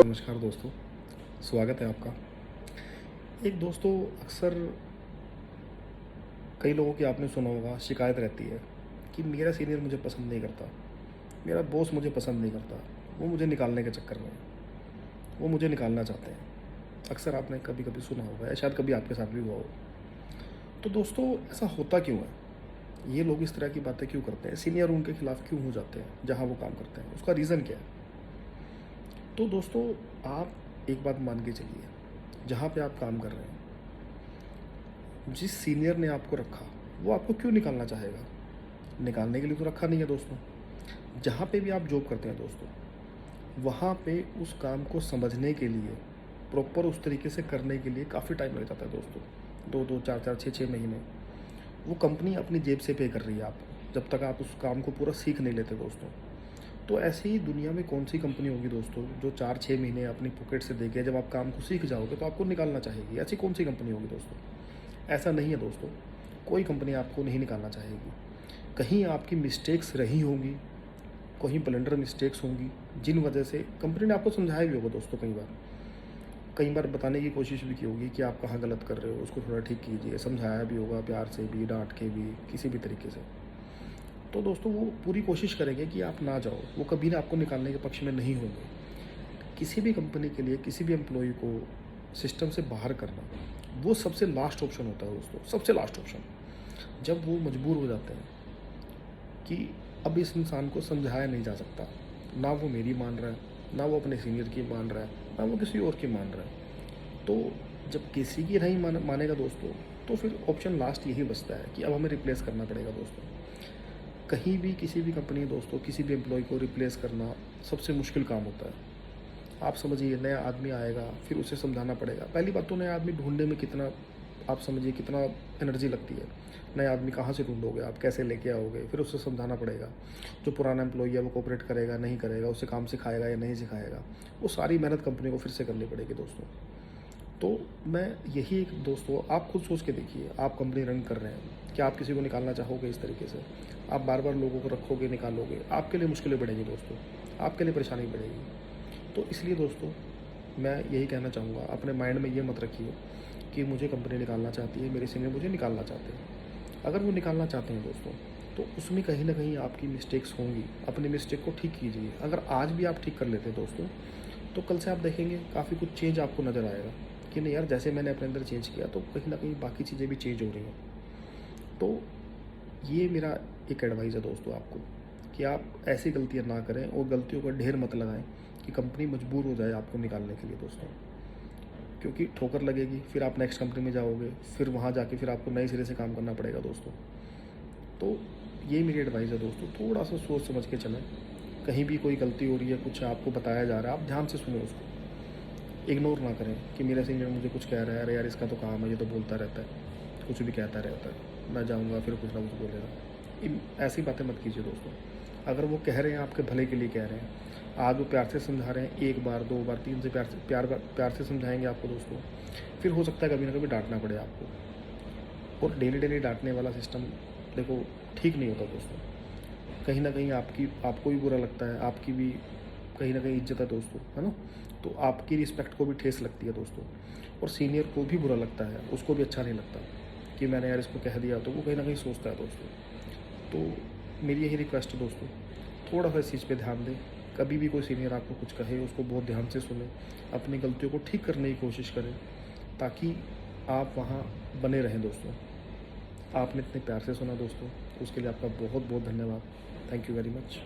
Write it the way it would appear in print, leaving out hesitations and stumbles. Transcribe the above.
नमस्कार दोस्तों, स्वागत है आपका। एक दोस्तों अक्सर कई लोगों की आपने सुना होगा शिकायत रहती है कि मेरा सीनियर मुझे पसंद नहीं करता, मेरा बॉस मुझे पसंद नहीं करता, वो मुझे निकालने के चक्कर में है, वो मुझे निकालना चाहते हैं। अक्सर आपने कभी-कभी सुना होगा या शायद कभी आपके साथ भी हुआ हो। तो दोस्तों ऐसा होता क्यों है? ये लोग इस तरह की बातें क्यों करते हैं? सीनियर उनके खिलाफ क्यों हो जाते हैं जहाँ वो काम करते हैं? उसका रीज़न क्या है? तो दोस्तों आप एक बात मान के चलिए, जहाँ पे आप काम कर रहे हैं, जिस सीनियर ने आपको रखा, वो आपको क्यों निकालना चाहेगा? निकालने के लिए तो रखा नहीं है दोस्तों। जहाँ पे भी आप जॉब करते हैं दोस्तों, वहाँ पे उस काम को समझने के लिए, प्रॉपर उस तरीके से करने के लिए काफ़ी टाइम लग जाता है दोस्तों। 2-2, 4-4, 6-6 महीने। वो कंपनी अपनी जेब से पे कर रही है आपको, जब तक आप उस काम को पूरा सीख नहीं लेते दोस्तों। तो ऐसी ही दुनिया में कौन-सी कंपनी होगी दोस्तों, जो 4-6 महीने अपनी पॉकेट से देके जब आप काम को सीख जाओगे तो आपको निकालना चाहेगी? ऐसी कौन-सी कंपनी होगी दोस्तों? ऐसा नहीं है दोस्तों, कोई कंपनी आपको नहीं निकालना चाहेगी। कहीं आपकी मिस्टेक्स रही होंगी, कहीं ब्लंडर मिस्टेक्स होंगी, जिन वजह से कंपनी ने आपको समझाया भी होगा दोस्तों कई बार। कई बार बताने की कोशिश भी की होगी कि आप कहाँ गलत कर रहे हो, उसको थोड़ा ठीक कीजिए, समझाया भी होगा प्यार से भी, डाँट के भी, किसी भी तरीके से। तो दोस्तों वो पूरी कोशिश करेंगे कि आप ना जाओ, वो कभी ना आपको निकालने के पक्ष में नहीं होंगे। किसी भी कंपनी के लिए किसी भी एम्प्लॉई को सिस्टम से बाहर करना, वो सबसे लास्ट ऑप्शन होता है दोस्तों, सबसे लास्ट ऑप्शन। जब वो मजबूर हो जाते हैं कि अब इस इंसान को समझाया नहीं जा सकता, ना वो मेरी मान रहा है, ना वो अपने सीनियर की मान रहा है, ना वो किसी और की मान रहा है। तो जब किसी की नहीं मानेगा दोस्तों, तो फिर ऑप्शन लास्ट यही बचता है कि अब हमें रिप्लेस करना पड़ेगा दोस्तों। कहीं भी किसी भी कंपनी में दोस्तों किसी भी एम्प्लॉय को रिप्लेस करना सबसे मुश्किल काम होता है। आप समझिए नया आदमी आएगा, फिर उसे समझाना पड़ेगा। पहली बात तो नया आदमी ढूँढने में कितना, आप समझिए कितना एनर्जी लगती है। नया आदमी कहाँ से ढूँढोगे आप, कैसे लेके आओगे, फिर उसे समझाना पड़ेगा। जो पुराना एम्प्लॉई है वो कोऑपरेट करेगा, नहीं करेगा, उसे काम सिखाएगा या नहीं सिखाएगा, वो सारी मेहनत कंपनी को फिर से करनी पड़ेगी दोस्तों। तो मैं यही एक दोस्तों, आप खुद सोच के देखिए, आप कंपनी रन कर रहे हैं, क्या आप किसी को निकालना चाहोगे इस तरीके से? आप बार-बार लोगों को रखोगे, निकालोगे, आपके लिए मुश्किलें बढ़ेंगी दोस्तों, आपके लिए परेशानी बढ़ेगी। तो इसलिए दोस्तों मैं यही कहना चाहूँगा, अपने माइंड में ये मत रखिए कि मुझे कंपनी निकालना चाहती है, मेरे सीनियर मुझे निकालना चाहते हैं। अगर वो निकालना चाहते हैं दोस्तों, तो उसमें कहीं न कहीं आपकी मिस्टेक्स होंगी, अपनी मिस्टेक को ठीक कीजिए। अगर आज भी आप ठीक कर लेते हैं दोस्तों, तो कल से आप देखेंगे काफ़ी कुछ चेंज आपको नज़र आएगा कि नहीं यार, जैसे मैंने अपने अंदर चेंज किया तो कहीं न कहीं बाकी चीज़ें भी चेंज हो रही हैं। तो ये मेरा एक एडवाइस है दोस्तों आपको कि आप ऐसी गलतियाँ ना करें और गलतियों का ढेर मत लगाएँ कि कंपनी मजबूर हो जाए आपको निकालने के लिए दोस्तों। क्योंकि ठोकर लगेगी, फिर आप नेक्स्ट कंपनी में जाओगे, फिर वहाँ जाके फिर आपको नए सिरे से काम करना पड़ेगा दोस्तों। तो ये मेरी एडवाइस है दोस्तों, थोड़ा-सा सोच समझ के चलें। कहीं भी कोई गलती हो रही है, कुछ आपको बताया जा रहा है, आप ध्यान से सुनें उसको। इग्नोर ना करें कि मेरा सीनियर मुझे कुछ कह रहा है, अरे यार इसका तो काम है, ये तो बोलता रहता है, कुछ भी कहता रहता है, मैं जाऊँगा फिर कुछ ना कुछ बोलेगा। ऐसी बातें मत कीजिए दोस्तों। अगर वो कह रहे हैं आपके भले के लिए कह रहे हैं, आज वो प्यार से समझा रहे हैं, 1 बार 2 बार 3 से प्यार से समझाएंगे आपको दोस्तों, फिर हो सकता है कभी ना कभी डांटना पड़े आपको। और डेली डेली डांटने वाला सिस्टम देखो ठीक नहीं होता दोस्तों। कहीं ना कहीं आपको भी बुरा लगता है, आपकी भी कहीं ना कहीं इज्जत है दोस्तों, है ना? तो आपकी रिस्पेक्ट को भी ठेस लगती है दोस्तों, और सीनियर को भी बुरा लगता है, उसको भी अच्छा नहीं लगता कि मैंने यार इसको कह दिया, तो वो कहीं ना कहीं सोचता है दोस्तों। तो मेरी यही रिक्वेस्ट है दोस्तों, थोड़ा सा इस चीज़ पे ध्यान दें। कभी भी कोई सीनियर आपको कुछ कहे, उसको बहुत ध्यान से सुनें, अपनी गलतियों को ठीक करने की कोशिश करें, ताकि आप वहाँ बने रहें दोस्तों। आपने इतने प्यार से सुना दोस्तों, उसके लिए आपका बहुत बहुत धन्यवाद। Thank you very much.